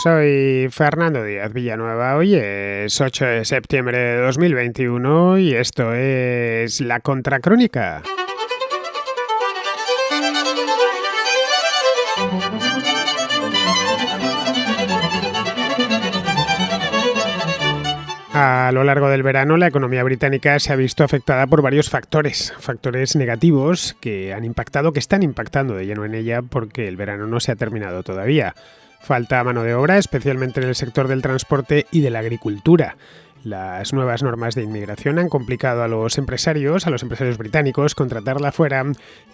Soy Fernando Díaz Villanueva. Hoy es 8 de septiembre de 2021 y esto es La Contracrónica. A lo largo del verano, la economía británica se ha visto afectada por varios factores negativos que están impactando de lleno en ella porque el verano no se ha terminado todavía. Falta mano de obra, especialmente en el sector del transporte y de la agricultura. Las nuevas normas de inmigración han complicado a los empresarios británicos, contratarla fuera,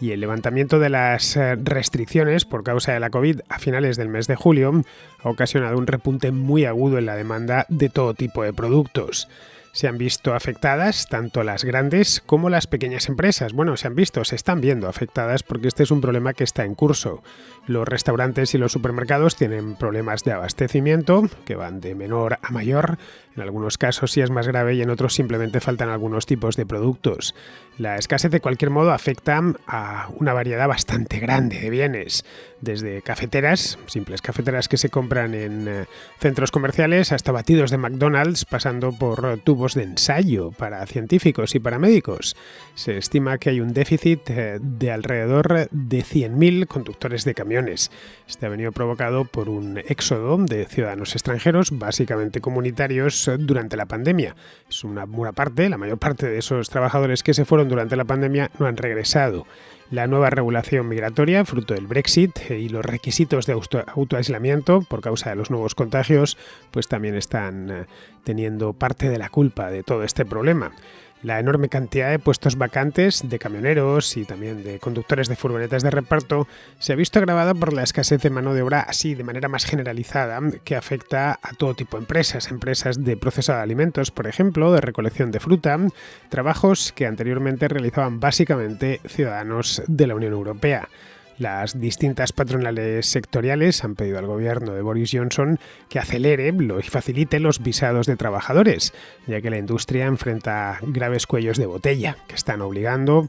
y el levantamiento de las restricciones por causa de la COVID a finales del mes de julio ha ocasionado un repunte muy agudo en la demanda de todo tipo de productos. Se han visto afectadas tanto las grandes como las pequeñas empresas. Se están viendo afectadas porque este es un problema que está en curso. Los restaurantes y los supermercados tienen problemas de abastecimiento que van de menor a mayor. En algunos casos sí es más grave y en otros simplemente faltan algunos tipos de productos. La escasez de cualquier modo afecta a una variedad bastante grande de bienes, desde cafeteras, simples cafeteras que se compran en centros comerciales, hasta batidos de McDonald's, pasando por tubos de ensayo para científicos y para médicos. Se estima que hay un déficit de alrededor de 100.000 conductores de camiones. Este ha venido provocado por un éxodo de ciudadanos extranjeros, básicamente comunitarios, durante la pandemia. Es una buena parte, la mayor parte de esos trabajadores que se fueron durante la pandemia no han regresado. La nueva regulación migratoria, fruto del Brexit, y los requisitos de autoaislamiento por causa de los nuevos contagios, pues también están teniendo parte de la culpa de todo este problema. La enorme cantidad de puestos vacantes de camioneros y también de conductores de furgonetas de reparto se ha visto agravada por la escasez de mano de obra así de manera más generalizada que afecta a todo tipo de empresas de procesado de alimentos, por ejemplo, de recolección de fruta, trabajos que anteriormente realizaban básicamente ciudadanos de la Unión Europea. Las distintas patronales sectoriales han pedido al gobierno de Boris Johnson que acelere y facilite los visados de trabajadores, ya que la industria enfrenta graves cuellos de botella que están obligando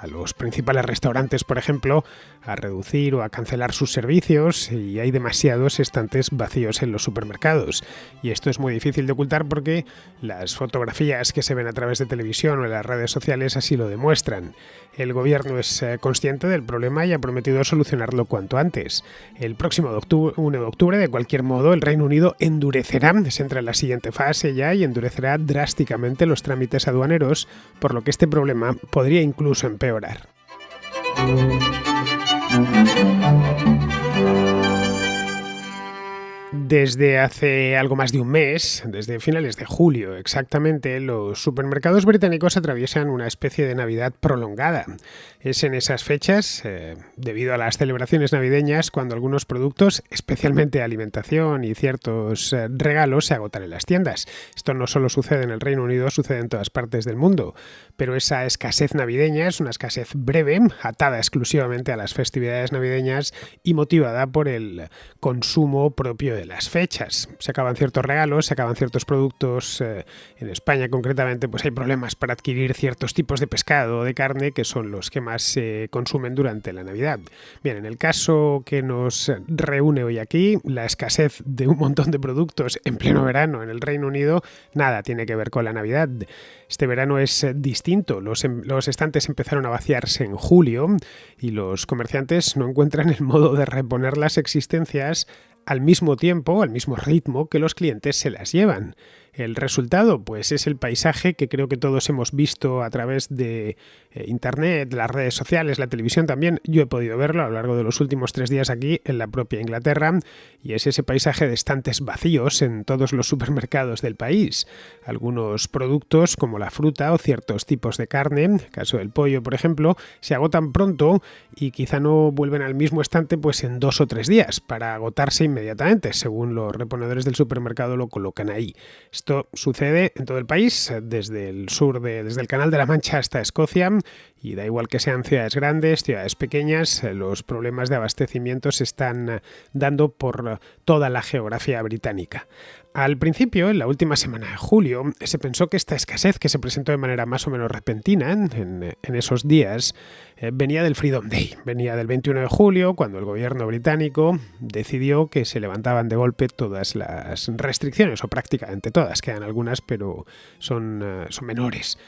a los principales restaurantes, por ejemplo, a reducir o a cancelar sus servicios, y hay demasiados estantes vacíos en los supermercados. Y esto es muy difícil de ocultar porque las fotografías que se ven a través de televisión o en las redes sociales así lo demuestran. El gobierno es consciente del problema y ha prometido solucionarlo cuanto antes. El próximo 1 de octubre, de cualquier modo, el Reino Unido se entra en la siguiente fase ya y endurecerá drásticamente los trámites aduaneros, por lo que este problema podría incluso empeorar. Desde hace algo más de un mes, desde finales de julio exactamente, los supermercados británicos atraviesan una especie de Navidad prolongada. Es en esas fechas, debido a las celebraciones navideñas, cuando algunos productos, especialmente alimentación y ciertos regalos, se agotan en las tiendas. Esto no solo sucede en el Reino Unido, sucede en todas partes del mundo. Pero esa escasez navideña es una escasez breve, atada exclusivamente a las festividades navideñas y motivada por el consumo propio de las fechas. Se acaban ciertos regalos, se acaban ciertos productos. En España concretamente pues hay problemas para adquirir ciertos tipos de pescado o de carne que son los que más se consumen durante la Navidad. Bien, en el caso que nos reúne hoy aquí, la escasez de un montón de productos en pleno verano en el Reino Unido nada tiene que ver con la Navidad. Este verano es distinto. Los estantes empezaron a vaciarse en julio y los comerciantes no encuentran el modo de reponer las existencias al mismo tiempo, al mismo ritmo que los clientes se las llevan. El resultado, pues, es el paisaje que creo que todos hemos visto a través de internet, las redes sociales, la televisión también. Yo he podido verlo a lo largo de los últimos 3 días aquí en la propia Inglaterra, y es ese paisaje de estantes vacíos en todos los supermercados del país. Algunos productos como la fruta o ciertos tipos de carne, en el caso del pollo por ejemplo, se agotan pronto y quizá no vuelven al mismo estante pues en 2 o 3 días para agotarse inmediatamente, según los reponedores del supermercado lo colocan ahí. Esto Esto sucede en todo el país, desde el sur, desde el Canal de la Mancha hasta Escocia, y da igual que sean ciudades grandes, ciudades pequeñas, los problemas de abastecimiento se están dando por toda la geografía británica. Al principio, en la última semana de julio, se pensó que esta escasez, que se presentó de manera más o menos repentina en esos días, venía del Freedom Day, venía del 21 de julio, cuando el gobierno británico decidió que se levantaban de golpe todas las restricciones, o prácticamente todas, quedan algunas, pero son menores.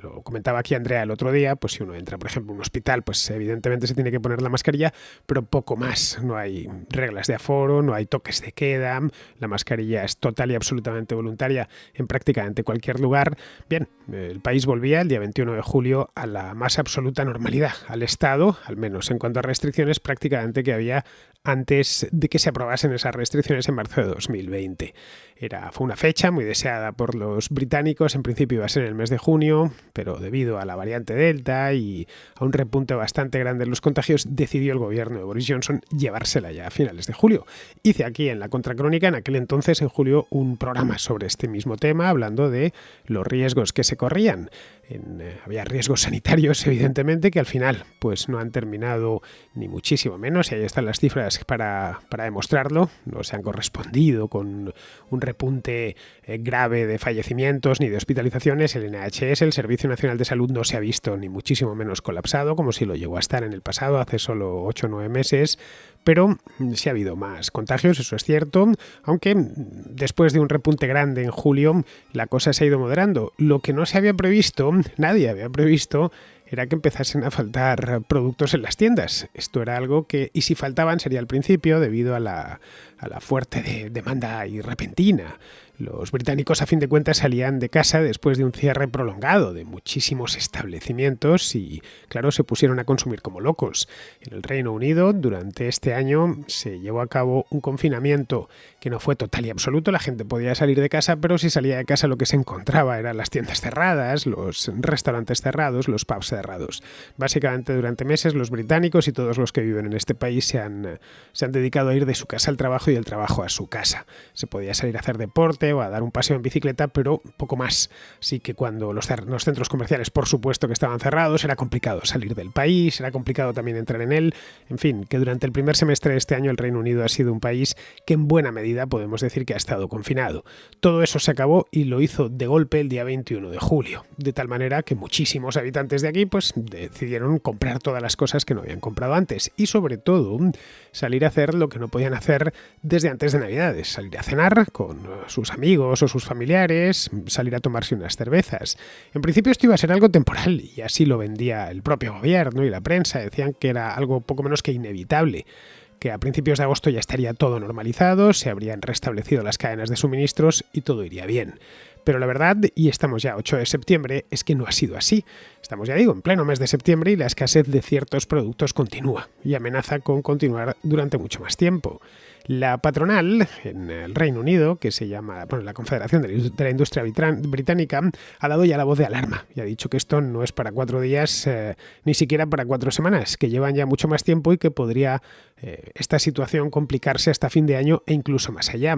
Lo comentaba aquí Andrea el otro día, pues si uno entra, por ejemplo, a un hospital, pues evidentemente se tiene que poner la mascarilla, pero poco más. No hay reglas de aforo, no hay toques de queda, la mascarilla es total y absolutamente voluntaria en prácticamente cualquier lugar. Bien, el país volvía el día 21 de julio a la más absoluta normalidad, al estado, al menos en cuanto a restricciones, prácticamente que había antes de que se aprobasen esas restricciones en marzo de 2020. Fue una fecha muy deseada por los británicos, en principio iba a ser en el mes de junio, pero debido a la variante Delta y a un repunte bastante grande en los contagios, decidió el gobierno de Boris Johnson llevársela ya a finales de julio. Hice aquí en la Contracrónica, en aquel entonces, en julio, un programa sobre este mismo tema, hablando de los riesgos que se corrían. Había riesgos sanitarios, evidentemente, que al final pues no han terminado ni muchísimo menos, y ahí están las cifras para demostrarlo. No se han correspondido con un repunte grave de fallecimientos ni de hospitalizaciones. El NHS, el Servicio Nacional de Salud, no se ha visto ni muchísimo menos colapsado, como si lo llegó a estar en el pasado, hace solo 8 o 9 meses, pero sí ha habido más contagios, eso es cierto, aunque después de un repunte grande en julio, la cosa se ha ido moderando. Lo que no se había previsto, nadie había previsto, era que empezasen a faltar productos en las tiendas. Esto era algo que, y si faltaban, sería al principio, debido a la fuerte demanda y repentina. Los británicos, a fin de cuentas, salían de casa después de un cierre prolongado de muchísimos establecimientos y, claro, se pusieron a consumir como locos. En el Reino Unido, durante este año, se llevó a cabo un confinamiento que no fue total y absoluto. La gente podía salir de casa, pero si salía de casa lo que se encontraba eran las tiendas cerradas, los restaurantes cerrados, los pubs cerrados. Básicamente, durante meses, los británicos y todos los que viven en este país se han dedicado a ir de su casa al trabajo y del trabajo a su casa. Se podía salir a hacer deporte o a dar un paseo en bicicleta, pero poco más. Así que cuando los centros comerciales, por supuesto, que estaban cerrados, era complicado salir del país, era complicado también entrar en él. En fin, que durante el primer semestre de este año el Reino Unido ha sido un país que en buena medida podemos decir que ha estado confinado. Todo eso se acabó y lo hizo de golpe el día 21 de julio, de tal manera que muchísimos habitantes de aquí pues decidieron comprar todas las cosas que no habían comprado antes y, sobre todo, salir a hacer lo que no podían hacer desde antes de Navidades, salir a cenar con sus amigos o sus familiares, salir a tomarse unas cervezas. En principio esto iba a ser algo temporal y así lo vendía el propio gobierno y la prensa. Decían que era algo poco menos que inevitable, que a principios de agosto ya estaría todo normalizado, se habrían restablecido las cadenas de suministros y todo iría bien. Pero la verdad, y estamos ya 8 de septiembre, es que no ha sido así. Estamos, ya digo, en pleno mes de septiembre y la escasez de ciertos productos continúa y amenaza con continuar durante mucho más tiempo. La patronal en el Reino Unido, que se llama la Confederación de la Industria Británica, ha dado ya la voz de alarma y ha dicho que esto no es para 4 días, ni siquiera para 4 semanas, que llevan ya mucho más tiempo y que podría esta situación complicarse hasta fin de año e incluso más allá.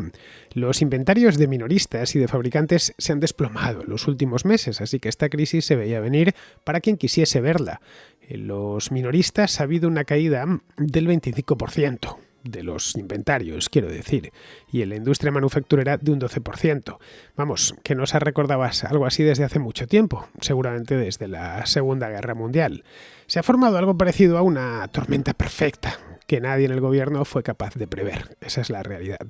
Los inventarios de minoristas y de fabricantes se han desplomado en los últimos meses, así que esta crisis se veía venir para quien quisiese verla. En los minoristas ha habido una caída del 25%. De los inventarios, quiero decir, y en la industria manufacturera de un 12%. Vamos, que no se recordaba algo así desde hace mucho tiempo, seguramente desde la Segunda Guerra Mundial. Se ha formado algo parecido a una tormenta perfecta, que nadie en el gobierno fue capaz de prever. Esa es la realidad.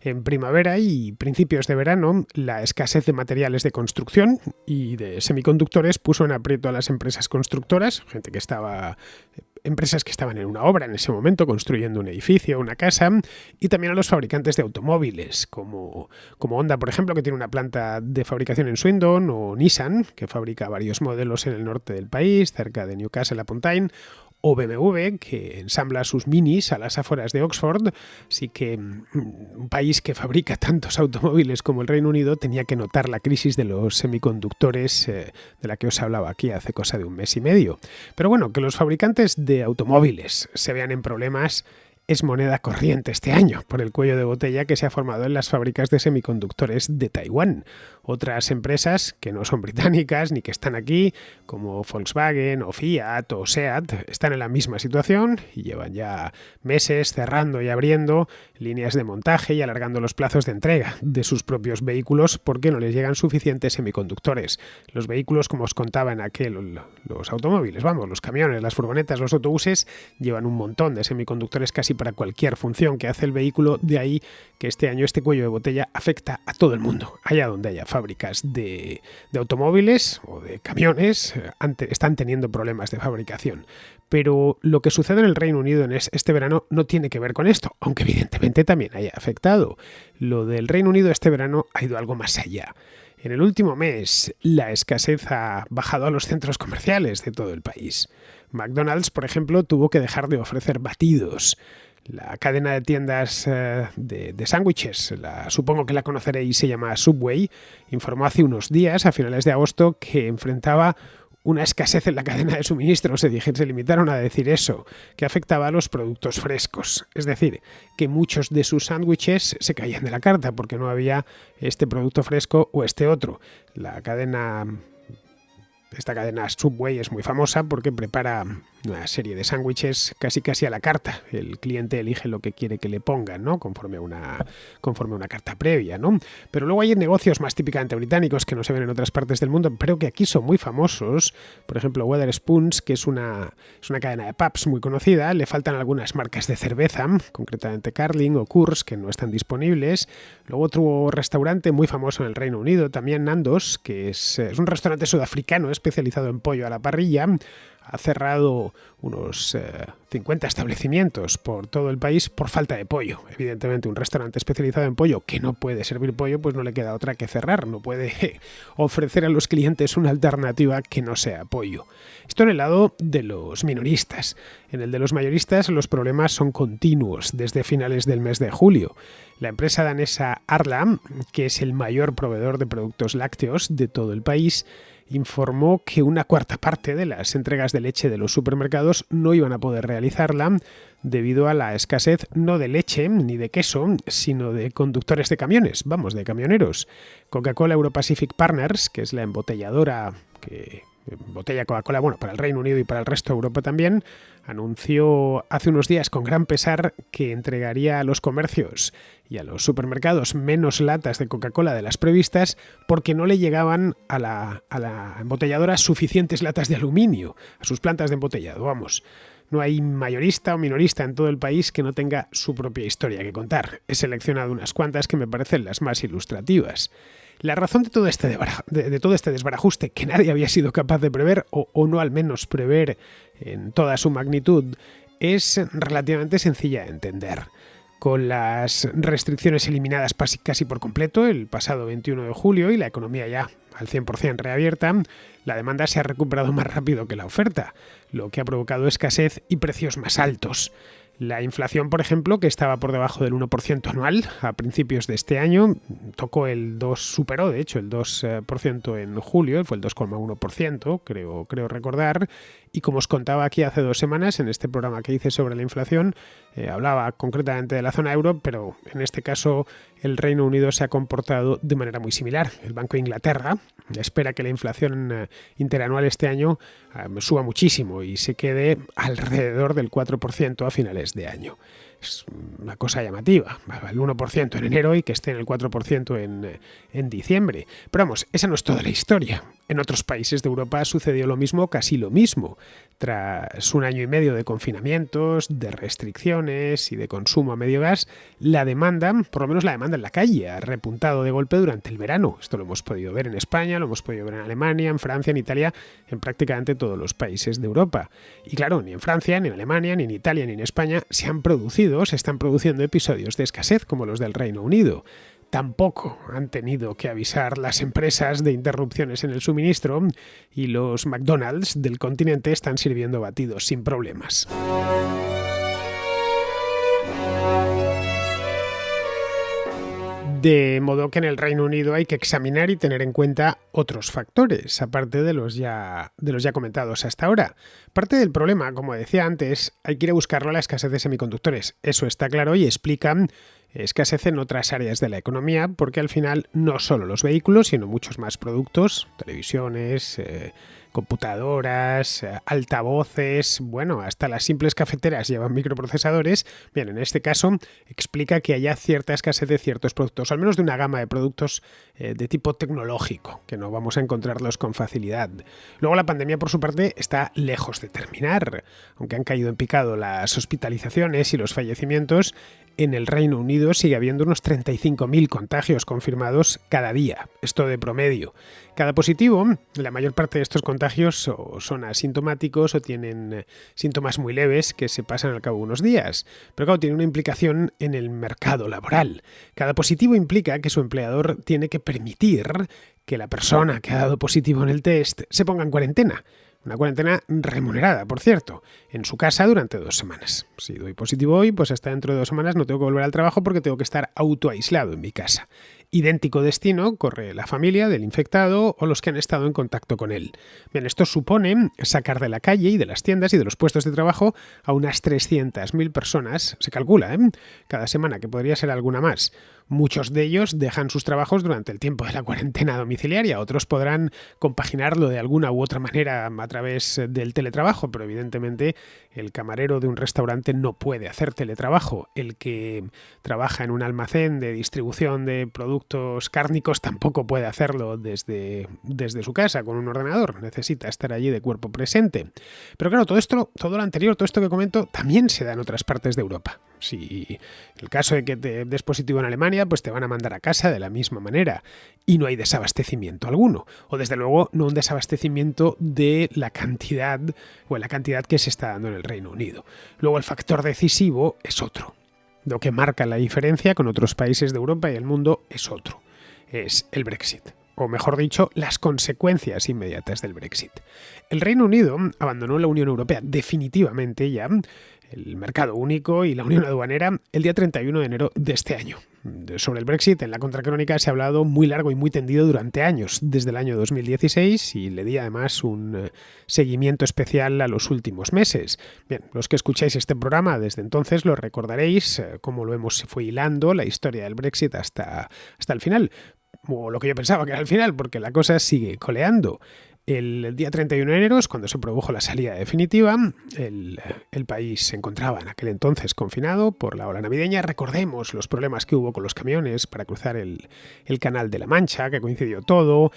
En primavera y principios de verano, la escasez de materiales de construcción y de semiconductores puso en aprieto a las empresas constructoras, empresas que estaban en una obra en ese momento, construyendo un edificio, una casa, y también a los fabricantes de automóviles, como Honda, por ejemplo, que tiene una planta de fabricación en Swindon, o Nissan, que fabrica varios modelos en el norte del país, cerca de Newcastle upon Tyne, o BMW, que ensambla sus minis a las afueras de Oxford. Así que un país que fabrica tantos automóviles como el Reino Unido tenía que notar la crisis de los semiconductores de la que os hablaba aquí hace cosa de un mes y medio. Pero bueno, que los fabricantes de automóviles se vean en problemas es moneda corriente este año por el cuello de botella que se ha formado en las fábricas de semiconductores de Taiwán. Otras empresas que no son británicas ni que están aquí, como Volkswagen o Fiat o Seat, están en la misma situación y llevan ya meses cerrando y abriendo líneas de montaje y alargando los plazos de entrega de sus propios vehículos porque no les llegan suficientes semiconductores. Los vehículos, como os contaba en aquel, los automóviles, los camiones, las furgonetas, los autobuses, llevan un montón de semiconductores casi para cualquier función que hace el vehículo, de ahí que este año este cuello de botella afecta a todo el mundo. Allá donde haya fábricas de automóviles o de camiones, están teniendo problemas de fabricación. Pero lo que sucede en el Reino Unido en este verano no tiene que ver con esto, aunque evidentemente también haya afectado. Lo del Reino Unido este verano ha ido algo más allá. En el último mes, la escasez ha bajado a los centros comerciales de todo el país. McDonald's, por ejemplo, tuvo que dejar de ofrecer batidos. La cadena de tiendas de sándwiches, supongo que la conoceréis, se llama Subway, informó hace unos días, a finales de agosto, que enfrentaba una escasez en la cadena de suministro. Se limitaron a decir eso, que afectaba a los productos frescos. Es decir, que muchos de sus sándwiches se caían de la carta porque no había este producto fresco o este otro. Esta cadena Subway es muy famosa porque prepara una serie de sándwiches casi a la carta. El cliente elige lo que quiere que le pongan, ¿no? Conforme a una carta previa, ¿no? Pero luego hay negocios más típicamente británicos que no se ven en otras partes del mundo, pero que aquí son muy famosos. Por ejemplo, Wetherspoons, que es una cadena de pubs muy conocida. Le faltan algunas marcas de cerveza, concretamente Carling o Coors, que no están disponibles. Luego otro restaurante muy famoso en el Reino Unido, también Nando's, que es un restaurante sudafricano especializado en pollo a la parrilla. Ha cerrado unos 50 establecimientos por todo el país por falta de pollo. Evidentemente, un restaurante especializado en pollo que no puede servir pollo, pues no le queda otra que cerrar. No puede ofrecer a los clientes una alternativa que no sea pollo. Esto en el lado de los minoristas. En el de los mayoristas, los problemas son continuos desde finales del mes de julio. La empresa danesa Arla, que es el mayor proveedor de productos lácteos de todo el país, informó que una cuarta parte de las entregas de leche de los supermercados no iban a poder realizarla debido a la escasez no de leche ni de queso, sino de conductores de camiones, de camioneros. Coca-Cola Europacific Partners, que es la embotelladora que embotella Coca-Cola, para el Reino Unido y para el resto de Europa también, anunció hace unos días con gran pesar que entregaría a los comercios y a los supermercados menos latas de Coca-Cola de las previstas porque no le llegaban a la embotelladora suficientes latas de aluminio, a sus plantas de embotellado, No hay mayorista o minorista en todo el país que no tenga su propia historia que contar. He seleccionado unas cuantas que me parecen las más ilustrativas. La razón de todo este desbarajuste que nadie había sido capaz de prever, o no al menos prever en toda su magnitud, es relativamente sencilla de entender. Con las restricciones eliminadas casi por completo el pasado 21 de julio y la economía ya al 100% reabierta, la demanda se ha recuperado más rápido que la oferta, lo que ha provocado escasez y precios más altos. La inflación, por ejemplo, que estaba por debajo del 1% anual a principios de este año, superó de hecho el 2% en julio, fue el 2,1%, creo recordar, y como os contaba aquí hace 2 semanas en este programa que hice sobre la inflación, hablaba concretamente de la zona euro, pero en este caso el Reino Unido se ha comportado de manera muy similar. El Banco de Inglaterra espera que la inflación interanual este año suba muchísimo y se quede alrededor del 4% a finales de año. Es una cosa llamativa, el 1% en enero y que esté en el 4% en diciembre. Pero esa no es toda la historia. En otros países de Europa sucedió lo mismo, casi lo mismo. Tras 1 año y medio de confinamientos, de restricciones y de consumo a medio gas, la demanda, por lo menos la demanda en la calle, ha repuntado de golpe durante el verano. Esto lo hemos podido ver en España, lo hemos podido ver en Alemania, en Francia, en Italia, en prácticamente todos los países de Europa. Y claro, ni en Francia, ni en Alemania, ni en Italia, ni en España se están produciendo episodios de escasez como los del Reino Unido. Tampoco han tenido que avisar las empresas de interrupciones en el suministro y los McDonald's del continente están sirviendo batidos sin problemas. De modo que en el Reino Unido hay que examinar y tener en cuenta otros factores, aparte de los ya comentados hasta ahora. Parte del problema, como decía antes, hay que ir a buscarlo a la escasez de semiconductores. Eso está claro y explica escasez en otras áreas de la economía, porque al final no solo los vehículos, sino muchos más productos, televisiones, computadoras, altavoces, bueno, hasta las simples cafeteras llevan microprocesadores. Bien, en este caso explica que haya cierta escasez de ciertos productos, al menos de una gama de productos de tipo tecnológico, que no vamos a encontrarlos con facilidad. Luego la pandemia, por su parte, está lejos de terminar. Aunque han caído en picado las hospitalizaciones y los fallecimientos, en el Reino Unido sigue habiendo unos 35.000 contagios confirmados cada día, esto de promedio. Cada positivo, la mayor parte de estos contagios o son asintomáticos o tienen síntomas muy leves que se pasan al cabo de unos días. Pero claro, tiene una implicación en el mercado laboral. Cada positivo implica que su empleador tiene que permitir que la persona que ha dado positivo en el test se ponga en cuarentena. Una cuarentena remunerada, por cierto, en su casa durante 2 semanas. Si doy positivo hoy, pues hasta dentro de 2 semanas no tengo que volver al trabajo porque tengo que estar autoaislado en mi casa. Idéntico destino corre la familia del infectado o los que han estado en contacto con él. Bien, esto supone sacar de la calle y de las tiendas y de los puestos de trabajo a unas 300.000 personas, se calcula, cada semana, que podría ser alguna más. Muchos de ellos dejan sus trabajos durante el tiempo de la cuarentena domiciliaria, otros podrán compaginarlo de alguna u otra manera a través del teletrabajo, pero evidentemente el camarero de un restaurante no puede hacer teletrabajo. El que trabaja en un almacén de distribución de productos cárnicos tampoco puede hacerlo desde su casa con un ordenador, necesita estar allí de cuerpo presente. Pero claro, todo lo anterior, todo esto que comento, también se da en otras partes de Europa. Si en el caso de que te des positivo en Alemania, pues te van a mandar a casa de la misma manera y no hay desabastecimiento alguno. O desde luego no un desabastecimiento de la cantidad que se está dando en el Reino Unido. Luego el factor decisivo es otro. Lo que marca la diferencia con otros países de Europa y el mundo es otro. Es el Brexit. O mejor dicho, las consecuencias inmediatas del Brexit. El Reino Unido abandonó la Unión Europea definitivamente ya, el mercado único y la unión aduanera, el día 31 de enero de este año. Sobre el Brexit en la Contracrónica se ha hablado muy largo y muy tendido durante años, desde el año 2016, y le di además un seguimiento especial a los últimos meses. Bien, los que escucháis este programa desde entonces lo recordaréis, cómo se fue hilando la historia del Brexit hasta el final. O lo que yo pensaba que era el final, porque la cosa sigue coleando. El día 31 de enero es cuando se produjo la salida definitiva. El país se encontraba en aquel entonces confinado por la ola navideña. Recordemos los problemas que hubo con los camiones para cruzar el Canal de la Mancha, que coincidió todo,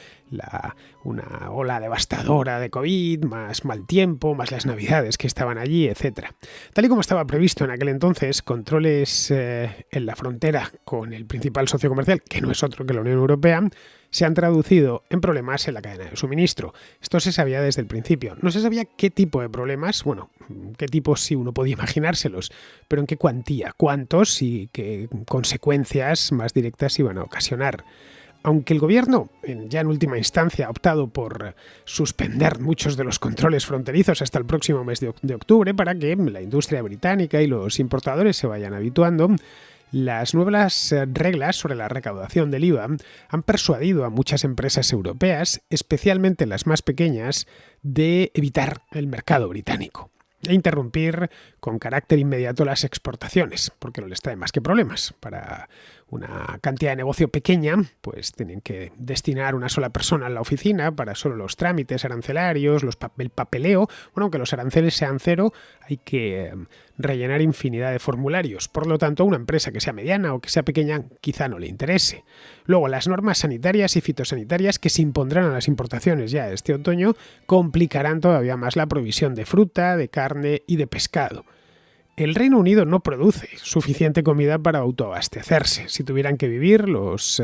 una ola devastadora de COVID, más mal tiempo, más las navidades que estaban allí, etc. Tal y como estaba previsto en aquel entonces, controles en la frontera con el principal socio comercial, que no es otro que la Unión Europea, se han traducido en problemas en la cadena de suministro. Esto se sabía desde el principio. No se sabía qué tipo de problemas, bueno, qué tipos sí uno podía imaginárselos, pero en qué cuantía, cuántos y qué consecuencias más directas iban a ocasionar. Aunque el gobierno, ya en última instancia, ha optado por suspender muchos de los controles fronterizos hasta el próximo mes de octubre para que la industria británica y los importadores se vayan habituando, las nuevas reglas sobre la recaudación del IVA han persuadido a muchas empresas europeas, especialmente las más pequeñas, de evitar el mercado británico e interrumpir con carácter inmediato las exportaciones, porque no les trae más que problemas. Para una cantidad de negocio pequeña, pues tienen que destinar una sola persona a la oficina para solo los trámites arancelarios, el papeleo. Bueno, aunque los aranceles sean cero, hay que rellenar infinidad de formularios. Por lo tanto, a una empresa que sea mediana o que sea pequeña quizá no le interese. Luego, las normas sanitarias y fitosanitarias que se impondrán a las importaciones ya este otoño complicarán todavía más la provisión de fruta, de carne y de pescado. El Reino Unido no produce suficiente comida para autoabastecerse. Si tuvieran que vivir los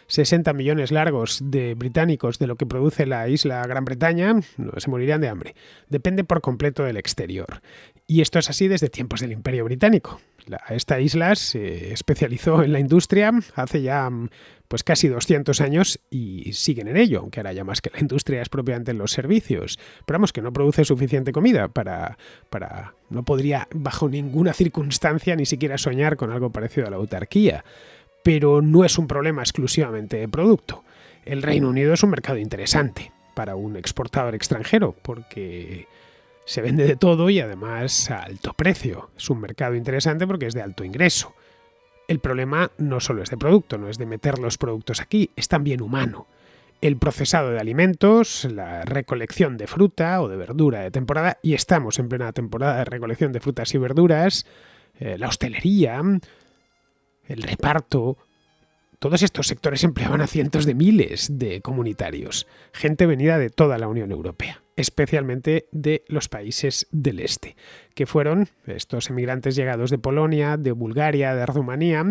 60 millones largos de británicos de lo que produce la isla Gran Bretaña, no, se morirían de hambre. Depende por completo del exterior. Y esto es así desde tiempos del Imperio Británico. Esta isla se especializó en la industria hace ya pues casi 200 años y siguen en ello, aunque ahora ya más que la industria es propiamente en los servicios. Pero vamos, que no produce suficiente comida no podría bajo ninguna circunstancia ni siquiera soñar con algo parecido a la autarquía. pero no es un problema exclusivamente de producto. El Reino Unido es un mercado interesante para un exportador extranjero porque se vende de todo y además a alto precio. Es un mercado interesante porque es de alto ingreso. El problema no solo es de producto, no es de meter los productos aquí, es también humano. El procesado de alimentos, la recolección de fruta o de verdura de temporada, y estamos en plena temporada de recolección de frutas y verduras, la hostelería, el reparto. Todos estos sectores empleaban a cientos de miles de comunitarios, gente venida de toda la Unión Europea, especialmente de los países del este, que fueron estos emigrantes llegados de Polonia, de Bulgaria, de Rumanía,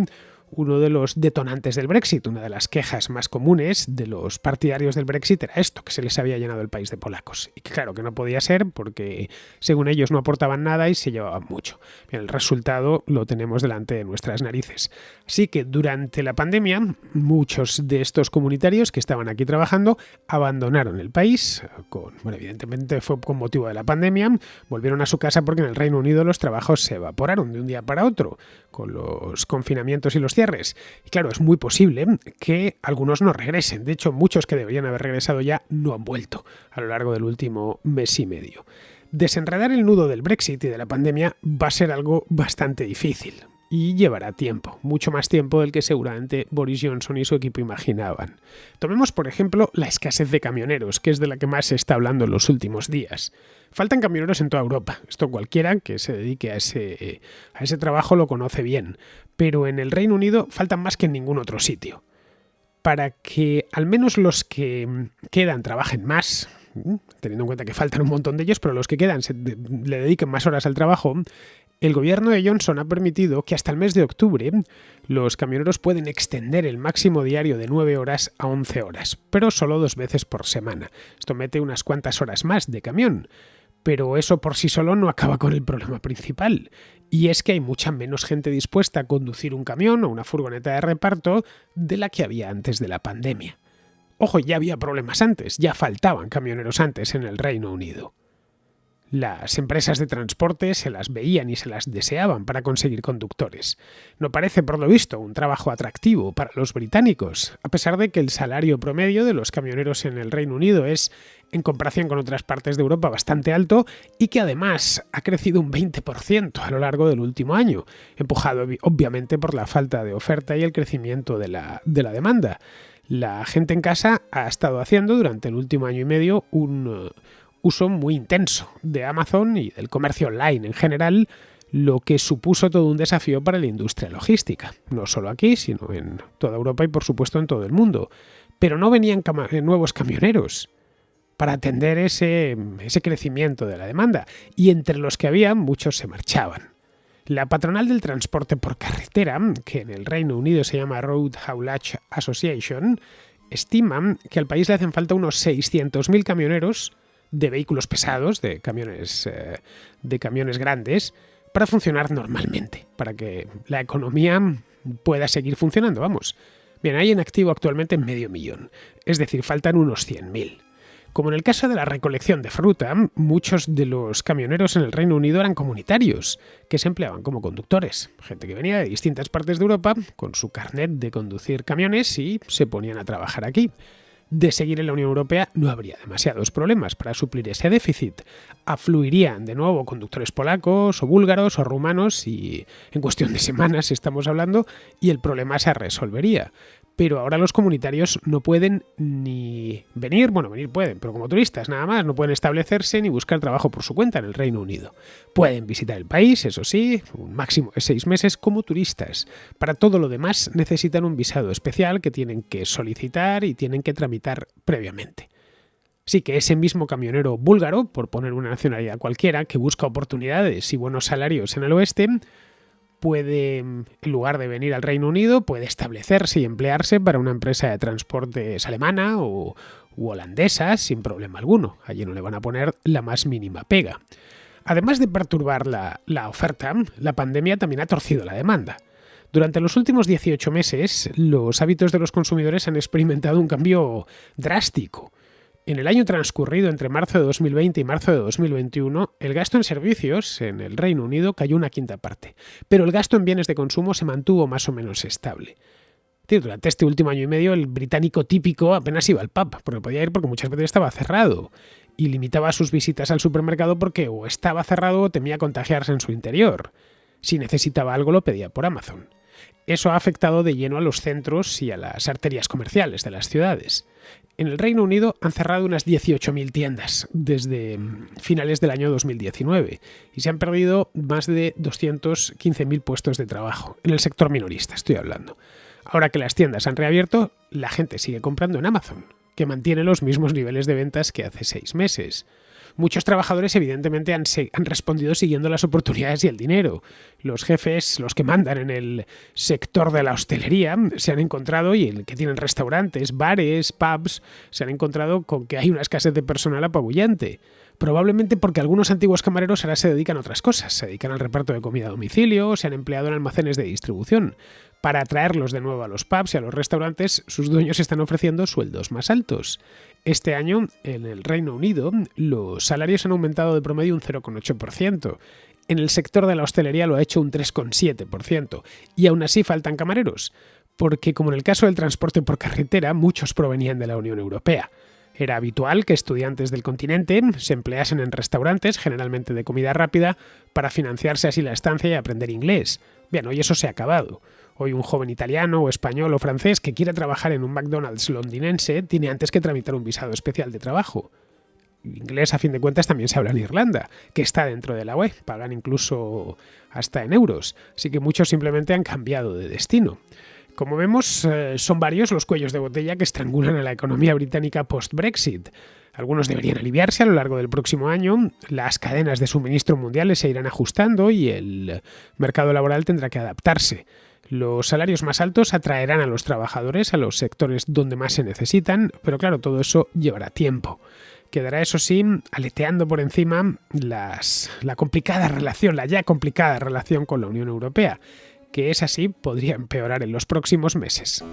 uno de los detonantes del Brexit. Una de las quejas más comunes de los partidarios del Brexit era esto, que se les había llenado el país de polacos. Y claro que no podía ser porque, según ellos, no aportaban nada y se llevaban mucho. Bien, el resultado lo tenemos delante de nuestras narices. Así que durante la pandemia, muchos de estos comunitarios que estaban aquí trabajando abandonaron el país. Evidentemente fue con motivo de la pandemia. Volvieron a su casa porque en el Reino Unido los trabajos se evaporaron de un día para otro, con los confinamientos y los cierres. Y claro, es muy posible que algunos no regresen. De hecho, muchos que deberían haber regresado ya no han vuelto a lo largo del último mes y medio. Desenredar el nudo del Brexit y de la pandemia va a ser algo bastante difícil y llevará tiempo, mucho más tiempo del que seguramente Boris Johnson y su equipo imaginaban. Tomemos, por ejemplo, la escasez de camioneros, que es de la que más se está hablando en los últimos días. Faltan camioneros en toda Europa. Esto cualquiera que se dedique a ese trabajo lo conoce bien. Pero en el Reino Unido faltan más que en ningún otro sitio. Para que al menos los que quedan trabajen más, teniendo en cuenta que faltan un montón de ellos, pero los que quedan le dediquen más horas al trabajo, el gobierno de Johnson ha permitido que hasta el mes de octubre los camioneros pueden extender el máximo diario de 9 horas a 11 horas, pero solo 2 veces por semana. Esto mete unas cuantas horas más de camión. Pero eso por sí solo no acaba con el problema principal, y es que hay mucha menos gente dispuesta a conducir un camión o una furgoneta de reparto de la que había antes de la pandemia. Ojo, ya había problemas antes, ya faltaban camioneros antes en el Reino Unido. Las empresas de transporte se las veían y se las deseaban para conseguir conductores. No parece, por lo visto, un trabajo atractivo para los británicos, a pesar de que el salario promedio de los camioneros en el Reino Unido es, en comparación con otras partes de Europa, bastante alto y que además ha crecido un 20% a lo largo del último año, empujado obviamente por la falta de oferta y el crecimiento de la demanda. La gente en casa ha estado haciendo durante el último año y medio un uso muy intenso de Amazon y del comercio online en general, lo que supuso todo un desafío para la industria logística, no solo aquí, sino en toda Europa y por supuesto en todo el mundo. Pero no venían nuevos camioneros para atender ese crecimiento de la demanda, y entre los que había muchos se marchaban. La patronal del transporte por carretera, que en el Reino Unido se llama Road Haulage Association, estima que al país le hacen falta unos 600.000 camioneros de vehículos pesados, de camiones grandes, para funcionar normalmente, para que la economía pueda seguir funcionando, vamos. Bien, hay en activo actualmente 500.000, es decir, faltan unos 100.000. Como en el caso de la recolección de fruta, muchos de los camioneros en el Reino Unido eran comunitarios, que se empleaban como conductores. Gente que venía de distintas partes de Europa con su carnet de conducir camiones y se ponían a trabajar aquí. De seguir en la Unión Europea no habría demasiados problemas para suplir ese déficit. Afluirían de nuevo conductores polacos o búlgaros o rumanos y en cuestión de semanas estamos hablando y el problema se resolvería. Pero ahora los comunitarios no pueden ni venir pueden, pero como turistas nada más, no pueden establecerse ni buscar trabajo por su cuenta en el Reino Unido. Pueden visitar el país, eso sí, un máximo de 6 meses como turistas. Para todo lo demás necesitan un visado especial que tienen que solicitar y tienen que tramitar previamente. Sí que ese mismo camionero búlgaro, por poner una nacionalidad cualquiera, que busca oportunidades y buenos salarios en el oeste, puede, en lugar de venir al Reino Unido, puede establecerse y emplearse para una empresa de transportes alemana u holandesa sin problema alguno. Allí no le van a poner la más mínima pega. Además de perturbar la oferta, la pandemia también ha torcido la demanda. Durante los últimos 18 meses, los hábitos de los consumidores han experimentado un cambio drástico. En el año transcurrido entre marzo de 2020 y marzo de 2021, el gasto en servicios en el Reino Unido cayó una quinta parte, pero el gasto en bienes de consumo se mantuvo más o menos estable. Tío, durante este último año y medio el británico típico apenas iba al pub, porque podía ir porque muchas veces estaba cerrado y limitaba sus visitas al supermercado porque o estaba cerrado o temía contagiarse en su interior. Si necesitaba algo lo pedía por Amazon. Eso ha afectado de lleno a los centros y a las arterias comerciales de las ciudades. En el Reino Unido han cerrado unas 18.000 tiendas desde finales del año 2019 y se han perdido más de 215.000 puestos de trabajo, en el sector minorista estoy hablando. Ahora que las tiendas han reabierto, la gente sigue comprando en Amazon, que mantiene los mismos niveles de ventas que hace 6 meses. Muchos trabajadores evidentemente han respondido siguiendo las oportunidades y el dinero. Los jefes, los que mandan en el sector de la hostelería, se han encontrado, y el que tienen restaurantes, bares, pubs, se han encontrado con que hay una escasez de personal apabullante. Probablemente porque algunos antiguos camareros ahora se dedican a otras cosas, se dedican al reparto de comida a domicilio, se han empleado en almacenes de distribución. Para atraerlos de nuevo a los pubs y a los restaurantes, sus dueños están ofreciendo sueldos más altos. Este año, en el Reino Unido, los salarios han aumentado de promedio un 0,8%. En el sector de la hostelería lo ha hecho un 3,7%. Y aún así faltan camareros, porque como en el caso del transporte por carretera, muchos provenían de la Unión Europea. Era habitual que estudiantes del continente se empleasen en restaurantes, generalmente de comida rápida, para financiarse así la estancia y aprender inglés. Bien, hoy eso se ha acabado. Hoy un joven italiano o español o francés que quiera trabajar en un McDonald's londinense tiene antes que tramitar un visado especial de trabajo. Inglés, a fin de cuentas, también se habla en Irlanda, que está dentro de la UE, pagan incluso hasta en euros, así que muchos simplemente han cambiado de destino. Como vemos, son varios los cuellos de botella que estrangulan a la economía británica post-Brexit. Algunos deberían aliviarse a lo largo del próximo año, las cadenas de suministro mundiales se irán ajustando y el mercado laboral tendrá que adaptarse. Los salarios más altos atraerán a los trabajadores a los sectores donde más se necesitan, pero claro, todo eso llevará tiempo. Quedará, eso sí, aleteando por encima la ya complicada relación con la Unión Europea, que es así, podría empeorar en los próximos meses.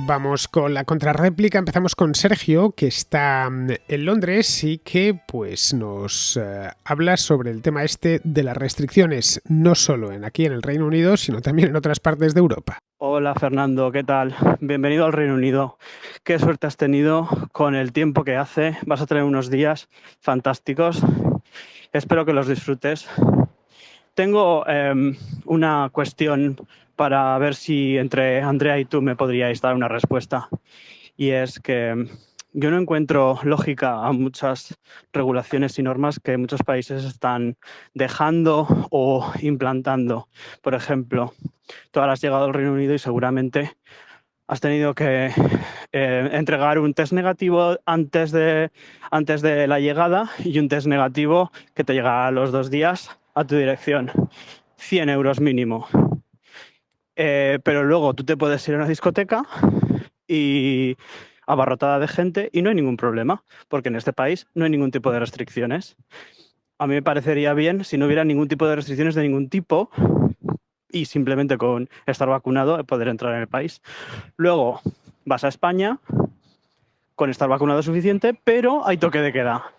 Vamos con la contrarréplica. Empezamos con Sergio, que está en Londres y que pues nos habla sobre el tema este de las restricciones, no solo aquí en el Reino Unido, sino también en otras partes de Europa. Hola Fernando, ¿qué tal? Bienvenido al Reino Unido. Qué suerte has tenido con el tiempo que hace. Vas a tener unos días fantásticos. Espero que los disfrutes. Tengo una cuestión para ver si entre Andrea y tú me podríais dar una respuesta. Y es que yo no encuentro lógica a muchas regulaciones y normas que muchos países están dejando o implantando. Por ejemplo, tú ahora has llegado al Reino Unido y seguramente has tenido que entregar un test negativo antes de la llegada y un test negativo que te llega a los 2 días a tu dirección. 100 euros mínimo. Pero luego tú te puedes ir a una discoteca y abarrotada de gente y no hay ningún problema, porque en este país no hay ningún tipo de restricciones. A mí me parecería bien si no hubiera ningún tipo de restricciones de ningún tipo y simplemente con estar vacunado poder entrar en el país. Luego vas a España con estar vacunado suficiente, pero hay toque de queda.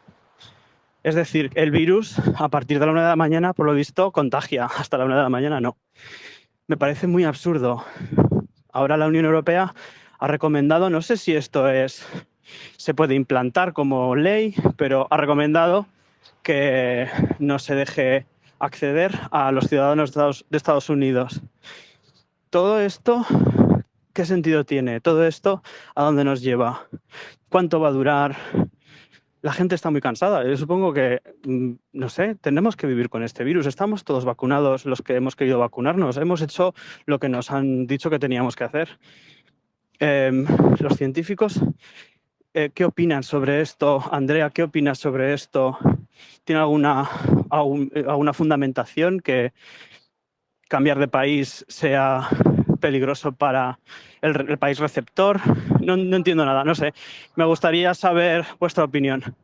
Es decir, el virus a partir de la 1 de la mañana, por lo visto, contagia. Hasta la 1 de la mañana no. Me parece muy absurdo. Ahora la Unión Europea ha recomendado, no sé si esto se puede implantar como ley, pero ha recomendado que no se deje acceder a los ciudadanos de Estados Unidos. Todo esto, ¿qué sentido tiene? Todo esto, ¿a dónde nos lleva? ¿Cuánto va a durar? La gente está muy cansada. Yo supongo que, no sé, tenemos que vivir con este virus. Estamos todos vacunados, los que hemos querido vacunarnos. Hemos hecho lo que nos han dicho que teníamos que hacer. Los científicos, ¿qué opinan sobre esto? Andrea, ¿qué opinas sobre esto? ¿Tiene alguna fundamentación que cambiar de país sea peligroso para el país receptor? No entiendo nada, no sé. Me gustaría saber vuestra opinión.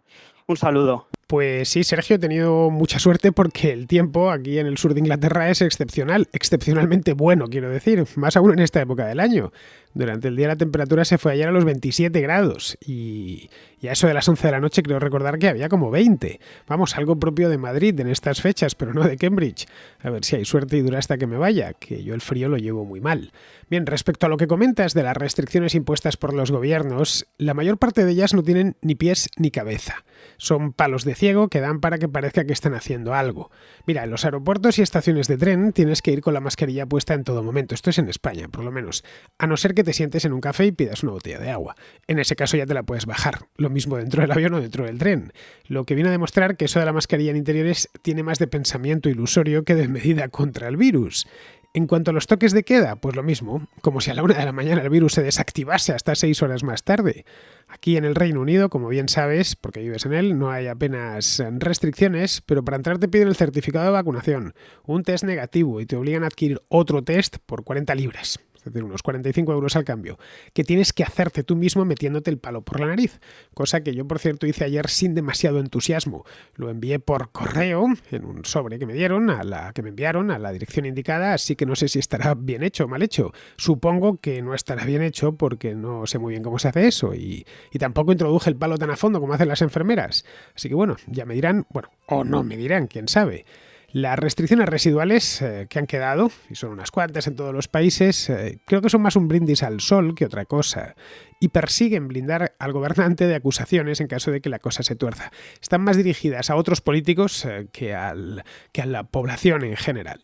Un saludo. Pues sí, Sergio, he tenido mucha suerte porque el tiempo aquí en el sur de Inglaterra es excepcional, excepcionalmente bueno, quiero decir, más aún en esta época del año. Durante el día la temperatura se fue ayer a los 27 grados y a eso de las 11 de la noche creo recordar que había como 20. Vamos, algo propio de Madrid en estas fechas, pero no de Cambridge. A ver si hay suerte y dura hasta que me vaya, que yo el frío lo llevo muy mal. Bien, respecto a lo que comentas de las restricciones impuestas por los gobiernos, la mayor parte de ellas no tienen ni pies ni cabeza. Son palos de ciego que dan para que parezca que están haciendo algo. Mira, en los aeropuertos y estaciones de tren tienes que ir con la mascarilla puesta en todo momento. Esto es en España, por lo menos. A no ser que te sientes en un café y pidas una botella de agua. En ese caso ya te la puedes bajar. Lo mismo dentro del avión o dentro del tren. Lo que viene a demostrar que eso de la mascarilla en interiores tiene más de pensamiento ilusorio que de medida contra el virus. En cuanto a los toques de queda, pues lo mismo, como si a la 1 de la mañana el virus se desactivase hasta 6 horas más tarde. Aquí en el Reino Unido, como bien sabes, porque vives en él, no hay apenas restricciones, pero para entrar te piden el certificado de vacunación, un test negativo y te obligan a adquirir otro test por 40 libras. Es decir, unos 45 euros al cambio, que tienes que hacerte tú mismo metiéndote el palo por la nariz, cosa que yo, por cierto, hice ayer sin demasiado entusiasmo. Lo envié por correo, en un sobre que me dieron, que me enviaron a la dirección indicada, así que no sé si estará bien hecho o mal hecho. Supongo que no estará bien hecho porque no sé muy bien cómo se hace eso y tampoco introduje el palo tan a fondo como hacen las enfermeras. Así que bueno, ya me dirán, bueno, o no me dirán, quién sabe. Las restricciones residuales que han quedado, y son unas cuantas en todos los países, creo que son más un brindis al sol que otra cosa, y persiguen blindar al gobernante de acusaciones en caso de que la cosa se tuerza. Están más dirigidas a otros políticos que a la población en general.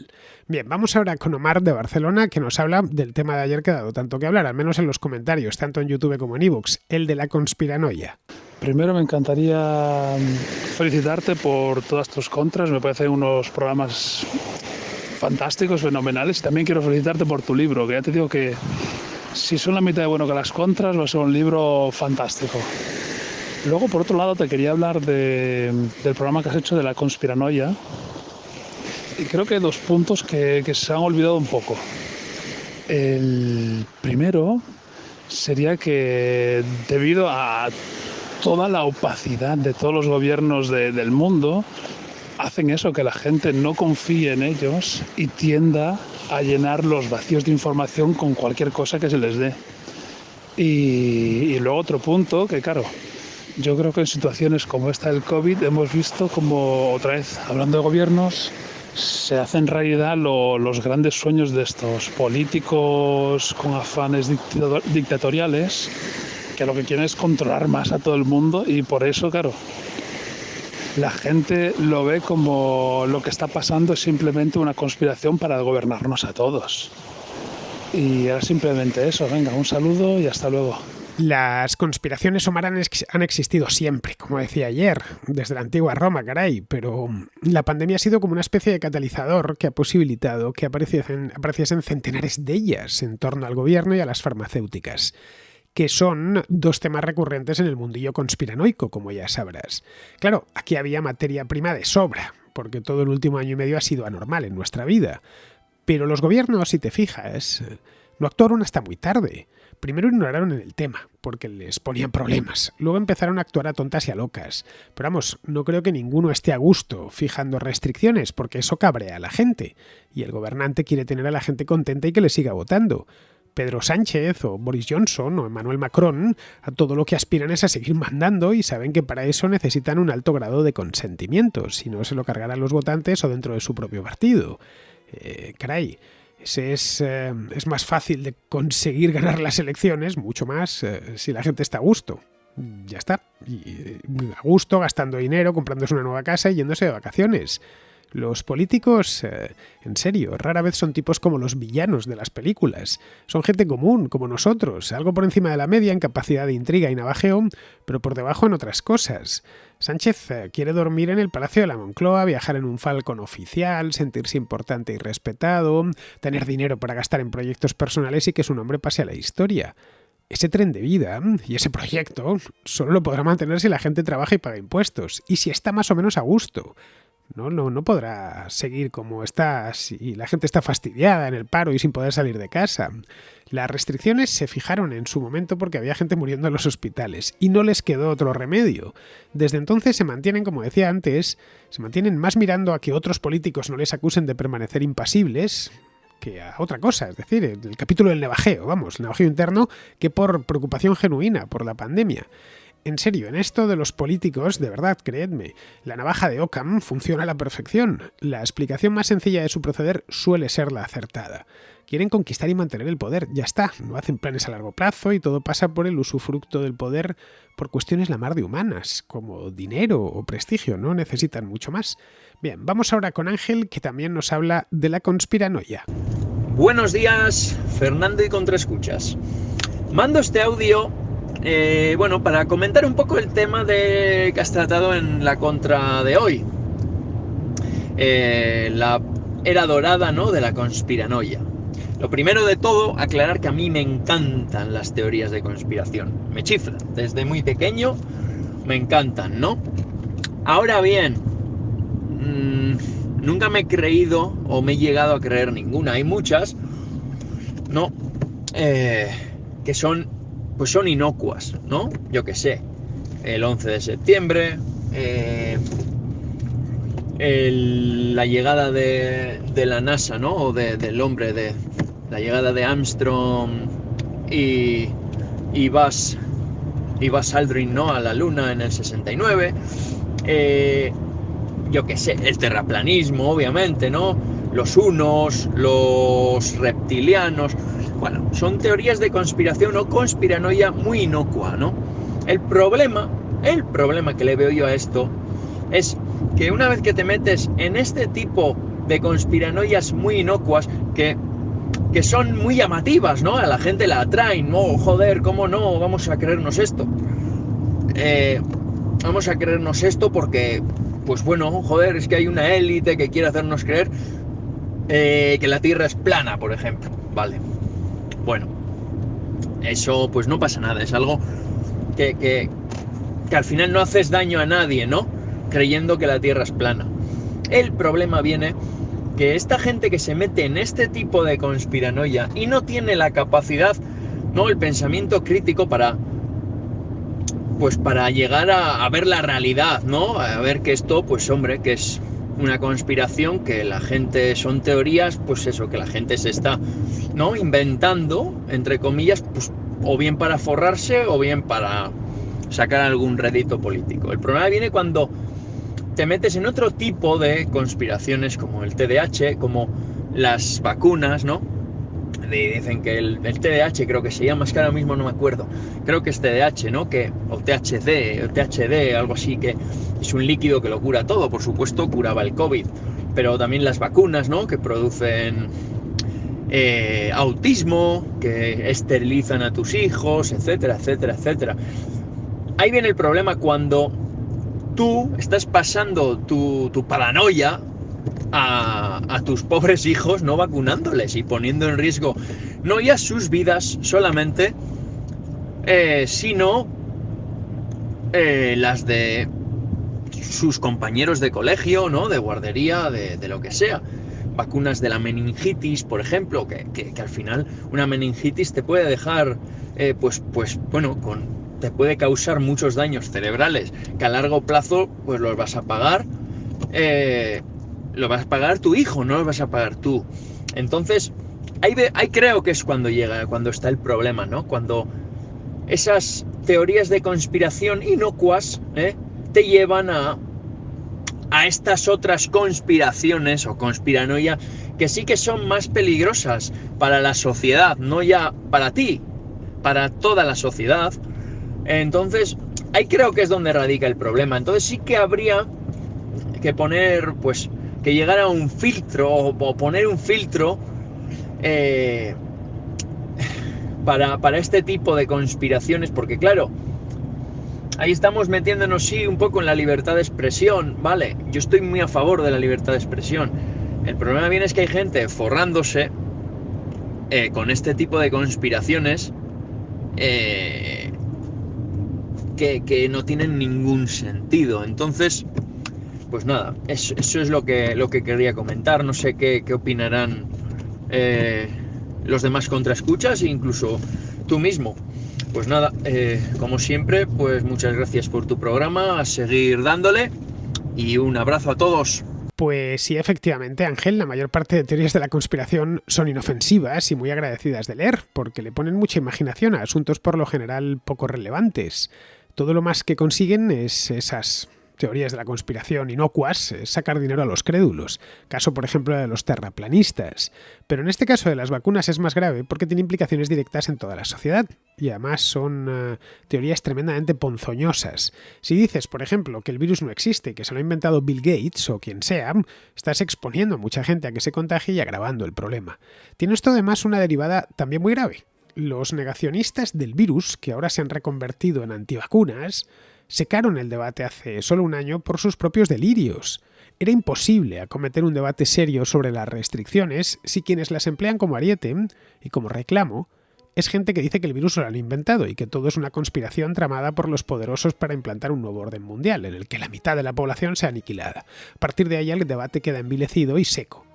Bien, vamos ahora con Omar de Barcelona, que nos habla del tema de ayer que ha dado tanto que hablar, al menos en los comentarios, tanto en YouTube como en iVoox, el de la conspiranoia. Primero me encantaría felicitarte por todas tus contras, me parecen unos programas fantásticos, fenomenales, y también quiero felicitarte por tu libro, que ya te digo que si son la mitad de bueno que las contras va a ser un libro fantástico. Luego, por otro lado, te quería hablar del programa que has hecho de la conspiranoia, y creo que hay dos puntos que se han olvidado un poco. El primero sería que debido a toda la opacidad de todos los gobiernos del mundo, hacen eso, que la gente no confíe en ellos y tienda a llenar los vacíos de información con cualquier cosa que se les dé. Y luego otro punto, que claro, yo creo que en situaciones como esta del COVID hemos visto como, otra vez, hablando de gobiernos, se hacen realidad los grandes sueños de estos políticos con afanes dictatoriales, que lo que quieren es controlar más a todo el mundo, y por eso, claro, la gente lo ve como lo que está pasando es simplemente una conspiración para gobernarnos a todos. Y era simplemente eso. Venga, un saludo y hasta luego. Las conspiraciones, Omar, han existido siempre, como decía ayer, desde la antigua Roma, caray, pero la pandemia ha sido como una especie de catalizador que ha posibilitado que apareciesen centenares de ellas en torno al gobierno y a las farmacéuticas, que son dos temas recurrentes en el mundillo conspiranoico, como ya sabrás. Claro, aquí había materia prima de sobra, porque todo el último año y medio ha sido anormal en nuestra vida. Pero los gobiernos, si te fijas, no actuaron hasta muy tarde. Primero ignoraron el tema, porque les ponían problemas. Luego empezaron a actuar a tontas y a locas. Pero vamos, no creo que ninguno esté a gusto fijando restricciones, porque eso cabrea a la gente. Y el gobernante quiere tener a la gente contenta y que le siga votando. Pedro Sánchez o Boris Johnson o Emmanuel Macron a todo lo que aspiran es a seguir mandando y saben que para eso necesitan un alto grado de consentimiento, si no se lo cargarán los votantes o dentro de su propio partido. Caray, ese es más fácil de conseguir ganar las elecciones, mucho más si la gente está a gusto. Ya está, y a gusto, gastando dinero, comprándose una nueva casa y yéndose de vacaciones. Los políticos, en serio, rara vez son tipos como los villanos de las películas. Son gente común, como nosotros, algo por encima de la media en capacidad de intriga y navajeo, pero por debajo en otras cosas. Sánchez quiere dormir en el Palacio de la Moncloa, viajar en un Falcon oficial, sentirse importante y respetado, tener dinero para gastar en proyectos personales y que su nombre pase a la historia. Ese tren de vida y ese proyecto solo lo podrá mantener si la gente trabaja y paga impuestos, y si está más o menos a gusto. No podrá seguir como está si la gente está fastidiada en el paro y sin poder salir de casa. Las restricciones se fijaron en su momento porque había gente muriendo en los hospitales y no les quedó otro remedio. Desde entonces se mantienen, como decía antes, se mantienen más mirando a que otros políticos no les acusen de permanecer impasibles que a otra cosa, es decir, el capítulo del navajeo, el navajeo interno, que por preocupación genuina por la pandemia. En serio, en esto de los políticos, de verdad, creedme, la navaja de Occam funciona a la perfección. La explicación más sencilla de su proceder suele ser la acertada. Quieren conquistar y mantener el poder, ya está, no hacen planes a largo plazo y todo pasa por el usufructo del poder por cuestiones la mar de humanas, como dinero o prestigio, no necesitan mucho más. Bien, vamos ahora con Ángel, que también nos habla de la conspiranoia. Buenos días, Fernando y Contraescuchas. Mando este audio para comentar un poco el tema que has tratado en la contra de hoy. La era dorada, ¿no?, de la conspiranoia. Lo primero de todo, aclarar que a mí me encantan las teorías de conspiración. Me chiflan. Desde muy pequeño me encantan, ¿no? Ahora bien, nunca me he creído o me he llegado a creer ninguna. Hay muchas, ¿no?, que son inocuas, ¿no? Yo qué sé, el 11 de septiembre, la llegada de la NASA, ¿no?, o del hombre, de la llegada de Armstrong y Buzz Aldrin, ¿no?, a la Luna en el 69, yo qué sé, el terraplanismo, obviamente, ¿no?, los hunos, los reptilianos. Bueno, son teorías de conspiración o conspiranoia muy inocua, ¿no? El problema que le veo yo a esto es que una vez que te metes en este tipo de conspiranoias muy inocuas, que son muy llamativas, ¿no? A la gente la atraen, ¿no? Joder, ¿cómo no vamos a creernos esto? Vamos a creernos esto porque, pues bueno, joder, es que hay una élite que quiere hacernos creer que la Tierra es plana, por ejemplo, ¿vale? Bueno, eso pues no pasa nada, es algo que al final no haces daño a nadie, ¿no?, creyendo que la Tierra es plana. El problema viene que esta gente que se mete en este tipo de conspiranoia y no tiene la capacidad, ¿no?, el pensamiento crítico para llegar a ver la realidad, ¿no?, a ver que esto, pues hombre, que es una conspiración, que la gente, son teorías, pues eso, que la gente se está, ¿no?, inventando, entre comillas, pues o bien para forrarse o bien para sacar algún rédito político. El problema viene cuando te metes en otro tipo de conspiraciones, como el TDAH, como las vacunas, ¿no? Dicen que el TDAH, creo que se llama, es que ahora mismo no me acuerdo, creo que es TDAH, ¿no?, o THC, o THD, algo así, que es un líquido que lo cura todo. Por supuesto, curaba el COVID, pero también las vacunas, ¿no?, que producen autismo, que esterilizan a tus hijos, etcétera, etcétera, etcétera. Ahí viene el problema cuando tú estás pasando tu paranoia a tus pobres hijos, no vacunándoles y poniendo en riesgo no ya sus vidas solamente, sino las de sus compañeros de colegio, ¿no?, de guardería, de lo que sea. Vacunas de la meningitis, por ejemplo, que al final una meningitis te puede dejar, te puede causar muchos daños cerebrales, que a largo plazo pues los vas a pagar, lo vas a pagar tu hijo, no lo vas a pagar tú. Entonces, ahí creo que es cuando está el problema, ¿no? Cuando esas teorías de conspiración inocuas te llevan a estas otras conspiraciones o conspiranoia que sí que son más peligrosas para la sociedad, no ya para ti, para toda la sociedad. Entonces, ahí creo que es donde radica el problema. Entonces sí que habría que poner, pues, que llegar a un filtro o poner un filtro para este tipo de conspiraciones, porque claro, ahí estamos metiéndonos, sí, un poco en la libertad de expresión, ¿vale? Yo estoy muy a favor de la libertad de expresión. El problema viene es que hay gente forrándose con este tipo de conspiraciones que no tienen ningún sentido. Entonces, pues nada, eso es lo que quería comentar. No sé qué opinarán los demás contraescuchas e incluso tú mismo. Pues nada, como siempre, pues muchas gracias por tu programa, a seguir dándole y un abrazo a todos. Pues sí, efectivamente, Ángel, la mayor parte de teorías de la conspiración son inofensivas y muy agradecidas de leer, porque le ponen mucha imaginación a asuntos por lo general poco relevantes. Todo lo más que consiguen es esas teorías de la conspiración inocuas, es sacar dinero a los crédulos. Caso, por ejemplo, de los terraplanistas. Pero en este caso de las vacunas es más grave porque tiene implicaciones directas en toda la sociedad. Y además son teorías tremendamente ponzoñosas. Si dices, por ejemplo, que el virus no existe, que se lo ha inventado Bill Gates o quien sea, estás exponiendo a mucha gente a que se contagie y agravando el problema. Tiene esto además una derivada también muy grave. Los negacionistas del virus, que ahora se han reconvertido en antivacunas, secaron el debate hace solo un año por sus propios delirios. Era imposible acometer un debate serio sobre las restricciones si quienes las emplean como ariete y como reclamo es gente que dice que el virus lo han inventado y que todo es una conspiración tramada por los poderosos para implantar un nuevo orden mundial en el que la mitad de la población sea aniquilada. A partir de ahí el debate queda envilecido y seco.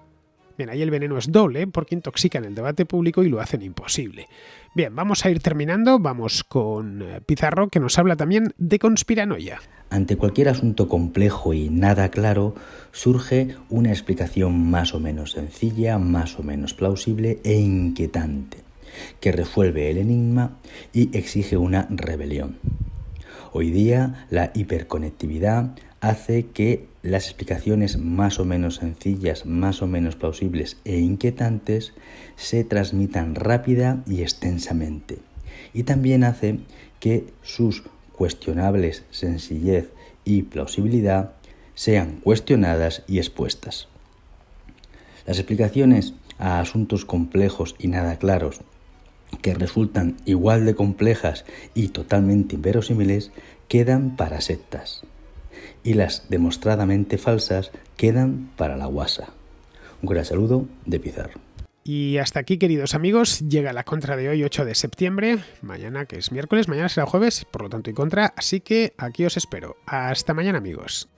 Bien, ahí el veneno es doble porque intoxican el debate público y lo hacen imposible. Bien, vamos a ir terminando, vamos con Pizarro, que nos habla también de conspiranoia. Ante cualquier asunto complejo y nada claro, surge una explicación más o menos sencilla, más o menos plausible e inquietante, que resuelve el enigma y exige una rebelión. Hoy día la hiperconectividad hace que las explicaciones más o menos sencillas, más o menos plausibles e inquietantes se transmitan rápida y extensamente. Y también hace que sus cuestionables sencillez y plausibilidad sean cuestionadas y expuestas. Las explicaciones a asuntos complejos y nada claros, que resultan igual de complejas y totalmente inverosímiles, quedan para sectas. Y las demostradamente falsas quedan para la guasa. Un gran saludo de Pizarro. Y hasta aquí, queridos amigos, llega la contra de hoy, 8 de septiembre. Mañana, que es miércoles, mañana será jueves, por lo tanto y contra, así que aquí os espero. Hasta mañana, amigos.